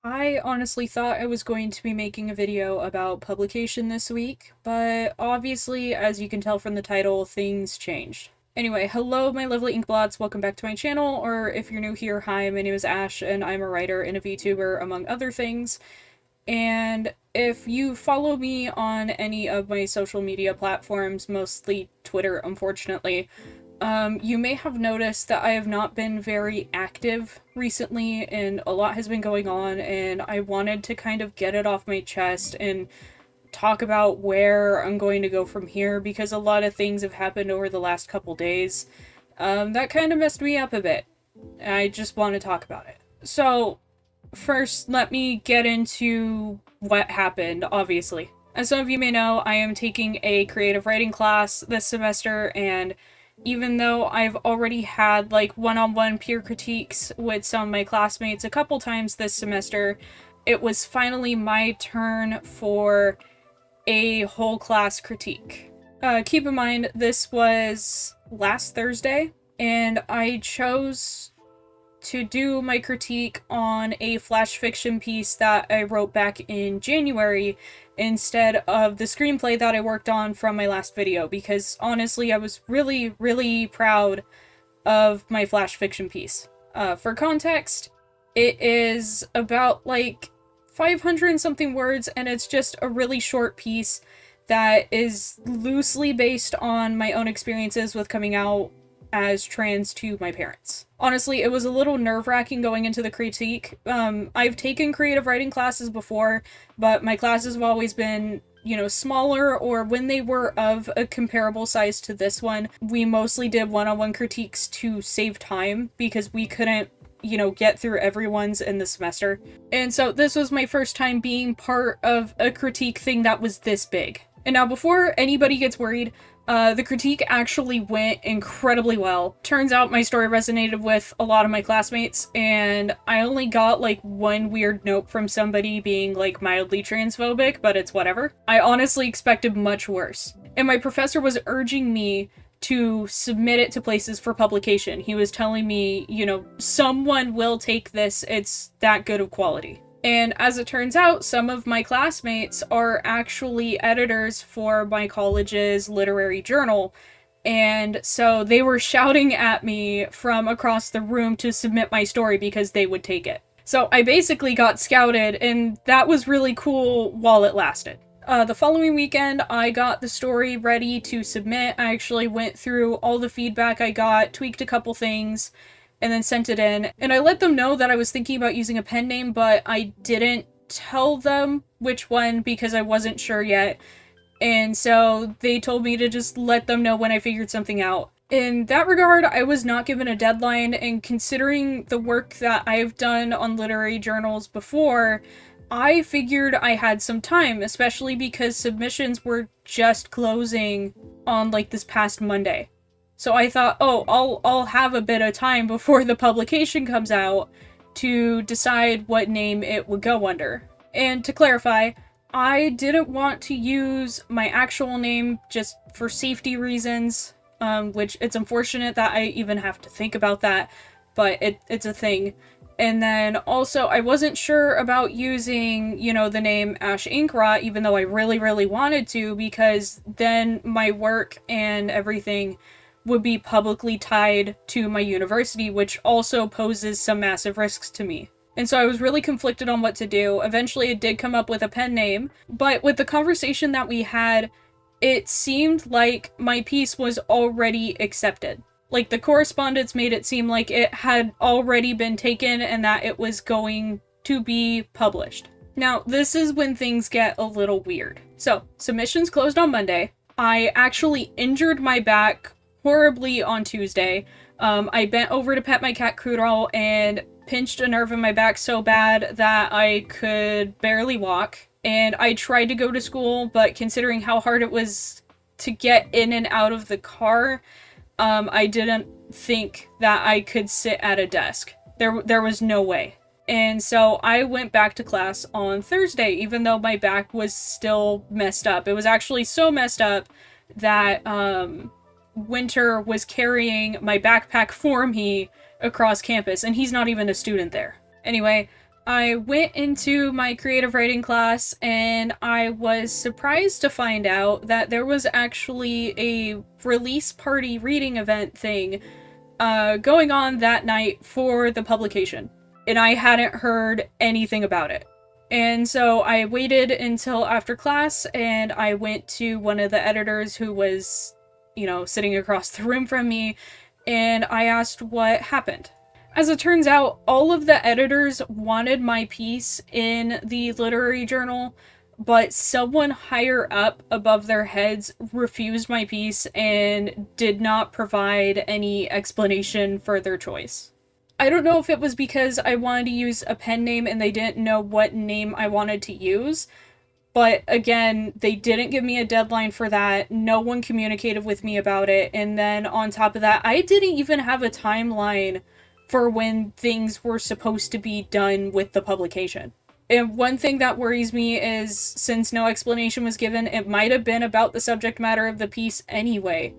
I honestly thought I was going to be making a video about publication this week, but obviously, as you can tell from the title, things changed. Anyway, hello my lovely inkblots, welcome back to my channel, or if you're new here, hi, my name is Ash, and I'm a writer and a VTuber, among other things. And if you follow me on any of my social media platforms, mostly Twitter, unfortunately, you may have noticed that I have not been very active recently, and a lot has been going on, and I wanted to kind of get it off my chest and talk about where I'm going to go from here, because a lot of things have happened over the last couple days. That kind of messed me up a bit. I just want to talk about it. So, first, let me get into what happened, obviously. As some of you may know, I am taking a creative writing class this semester, and even though I've already had like one-on-one peer critiques with some of my classmates a couple times this semester, it was finally my turn for a whole class critique. Keep in mind, this was last Thursday, and I chose to do my critique on a flash fiction piece that I wrote back in January instead of the screenplay that I worked on from my last video, because honestly I was really proud of my flash fiction piece. For context, it is about like 500 and something words, and it's just a really short piece that is loosely based on my own experiences with coming out as trans to my parents. Honestly, it was a little nerve-wracking going into the critique. I've taken creative writing classes before, but my classes have always been, you know, smaller, or when they were of a comparable size to this one, we mostly did one-on-one critiques to save time because we couldn't, you know, get through everyone's in the semester. And so this was my first time being part of a critique thing that was this big. And now, before anybody gets worried, the critique actually went incredibly well. Turns out my story resonated with a lot of my classmates, and I only got like one weird note from somebody being like mildly transphobic, but it's whatever. I honestly expected much worse. And my professor was urging me to submit it to places for publication. He was telling me, you know, someone will take this, it's that good of quality. And as it turns out, some of my classmates are actually editors for my college's literary journal. And so they were shouting at me from across the room to submit my story because they would take it. So I basically got scouted, and that was really cool while it lasted. The following weekend, I got the story ready to submit. I actually went through all the feedback I got, tweaked a couple things, and then sent it in. And I let them know that I was thinking about using a pen name, but I didn't tell them which one because I wasn't sure yet. And so they told me to just let them know when I figured something out. In that regard, I was not given a deadline, and considering the work that I've done on literary journals before, I figured I had some time, especially because submissions were just closing on like this past Monday. So I thought, oh, I'll have a bit of time before the publication comes out to decide what name it would go under. And to clarify, I didn't want to use my actual name just for safety reasons, which it's unfortunate that I even have to think about that, but it's a thing. And then also, I wasn't sure about using, you know, the name Ash Inkra, even though I really wanted to, because then my work and everything would be publicly tied to my university, which also poses some massive risks to me. And so I was really conflicted on what to do. Eventually, it did come up with a pen name, but with the conversation that we had, it seemed like my piece was already accepted. Like, the correspondence made it seem like it had already been taken and that it was going to be published. Now, this is when things get a little weird. So, submissions closed on Monday. I actually injured my back horribly on Tuesday. I bent over to pet my cat Kudal and pinched a nerve in my back so bad that I could barely walk. And I tried to go to school, but considering how hard it was to get in and out of the car, I didn't think that I could sit at a desk. There was no way. And so I went back to class on Thursday, even though my back was still messed up. It was actually so messed up that, Winter was carrying my backpack for me across campus, and he's not even a student there. Anyway, I went into my creative writing class and I was surprised to find out that there was actually a release party reading event thing going on that night for the publication. And I hadn't heard anything about it. And so I waited until after class and I went to one of the editors who was, sitting across the room from me, and I asked what happened. As it turns out, all of the editors wanted my piece in the literary journal, but someone higher up above their heads refused my piece and did not provide any explanation for their choice. I don't know if it was because I wanted to use a pen name and they didn't know what name I wanted to use, but again, they didn't give me a deadline for that. No one communicated with me about it. And then on top of that, I didn't even have a timeline for when things were supposed to be done with the publication. And one thing that worries me is, since no explanation was given, it might have been about the subject matter of the piece anyway,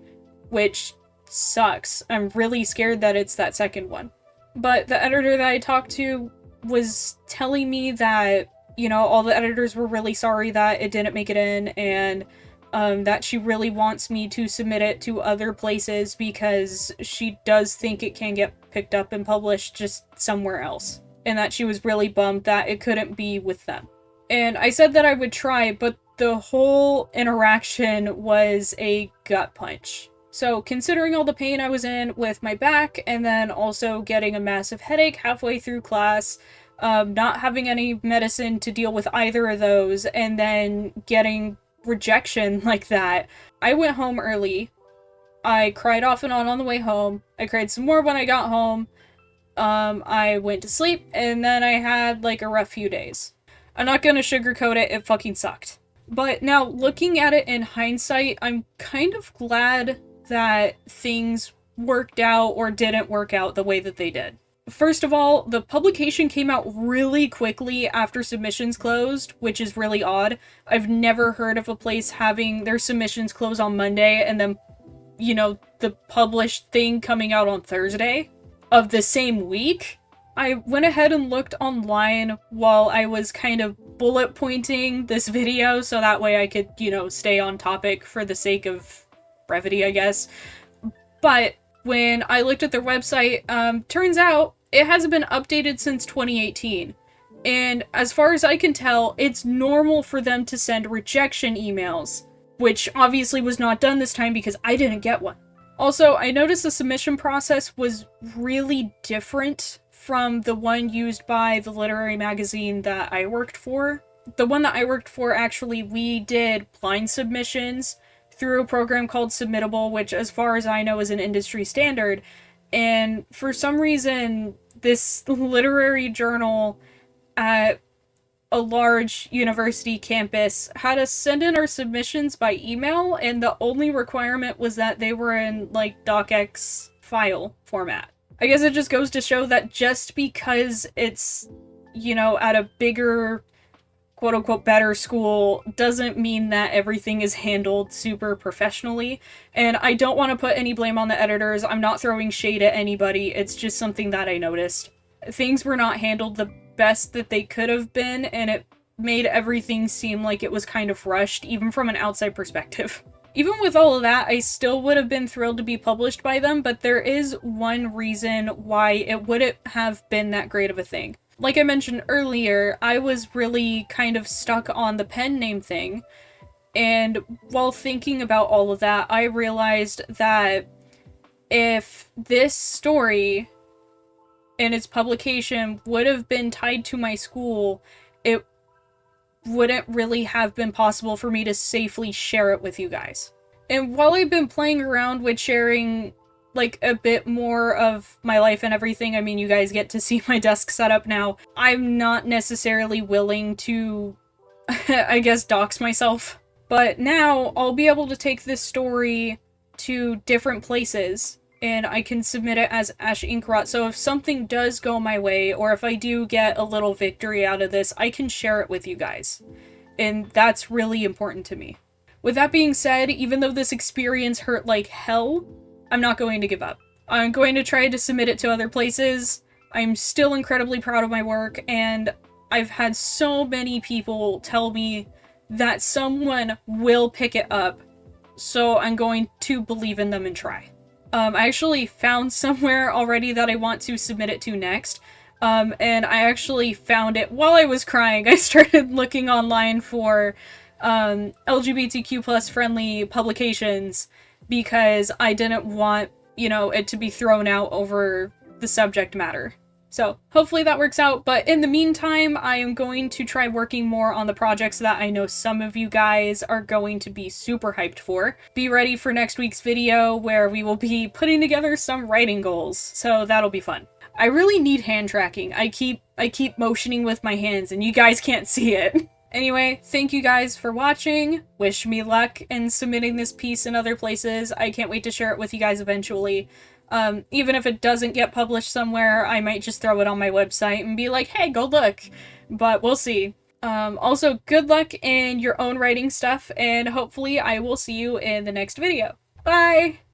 which sucks. I'm really scared that it's that second one. But the editor that I talked to was telling me that, all the editors were really sorry that it didn't make it in, and that she really wants me to submit it to other places because she does think it can get picked up and published just somewhere else. And that she was really bummed that it couldn't be with them. And I said that I would try, but the whole interaction was a gut punch. So considering all the pain I was in with my back, and then also getting a massive headache halfway through class, not having any medicine to deal with either of those, and then getting rejection like that, I went home early. I cried off and on the way home. I cried some more when I got home. I went to sleep, and then I had like a rough few days. I'm not gonna sugarcoat it, it fucking sucked. But now, looking at it in hindsight, I'm kind of glad that things worked out or didn't work out the way that they did. First of all, the publication came out really quickly after submissions closed, which is really odd. I've never heard of a place having their submissions close on Monday and then, the published thing coming out on Thursday of the same week. I went ahead and looked online while I was kind of bullet pointing this video so that way I could, stay on topic for the sake of brevity, I guess. But when I looked at their website, turns out it hasn't been updated since 2018. And as far as I can tell, it's normal for them to send rejection emails, which obviously was not done this time because I didn't get one. Also, I noticed the submission process was really different from the one used by the literary magazine that I worked for. The one that I worked for, actually, we did blind submissions through a program called Submittable, which, as far as I know, is an industry standard. And for some reason, this literary journal at a large university campus had us send in our submissions by email, and the only requirement was that they were in, like, docx file format. I guess it just goes to show that just because it's, at a bigger, quote-unquote better school doesn't mean that everything is handled super professionally. And I don't want to put any blame on the editors. I'm not throwing shade at anybody. It's just something that I noticed. Things were not handled the best that they could have been, and it made everything seem like it was kind of rushed, even from an outside perspective. Even with all of that, I still would have been thrilled to be published by them, but there is one reason why it wouldn't have been that great of a thing. Like I mentioned earlier, I was really kind of stuck on the pen name thing, and while thinking about all of that, I realized that if this story and its publication would have been tied to my school, it wouldn't really have been possible for me to safely share it with you guys. And while I've been playing around with sharing like a bit more of my life and everything, I mean, you guys get to see my desk setup now, I'm not necessarily willing to, I guess, dox myself. But now I'll be able to take this story to different places and I can submit it as Ash Inkrot. So if something does go my way, or if I do get a little victory out of this, I can share it with you guys. And that's really important to me. With that being said, even though this experience hurt like hell, I'm not going to give up. I'm going to try to submit it to other places. I'm still incredibly proud of my work, and I've had so many people tell me that someone will pick it up, so I'm going to believe in them and try. I actually found somewhere already that I want to submit it to next. And I actually found it while I was crying. I started looking online for LGBTQ plus friendly publications because I didn't want, it to be thrown out over the subject matter. So hopefully that works out, but in the meantime, I am going to try working more on the projects that I know some of you guys are going to be super hyped for. Be ready for next week's video where we will be putting together some writing goals, so that'll be fun. I really need hand tracking. I keep motioning with my hands and you guys can't see it. Anyway, thank you guys for watching. Wish me luck in submitting this piece in other places. I can't wait to share it with you guys eventually. Even if it doesn't get published somewhere, I might just throw it on my website and be like, hey, go look. But we'll see. Also, good luck in your own writing stuff, and hopefully I will see you in the next video. Bye!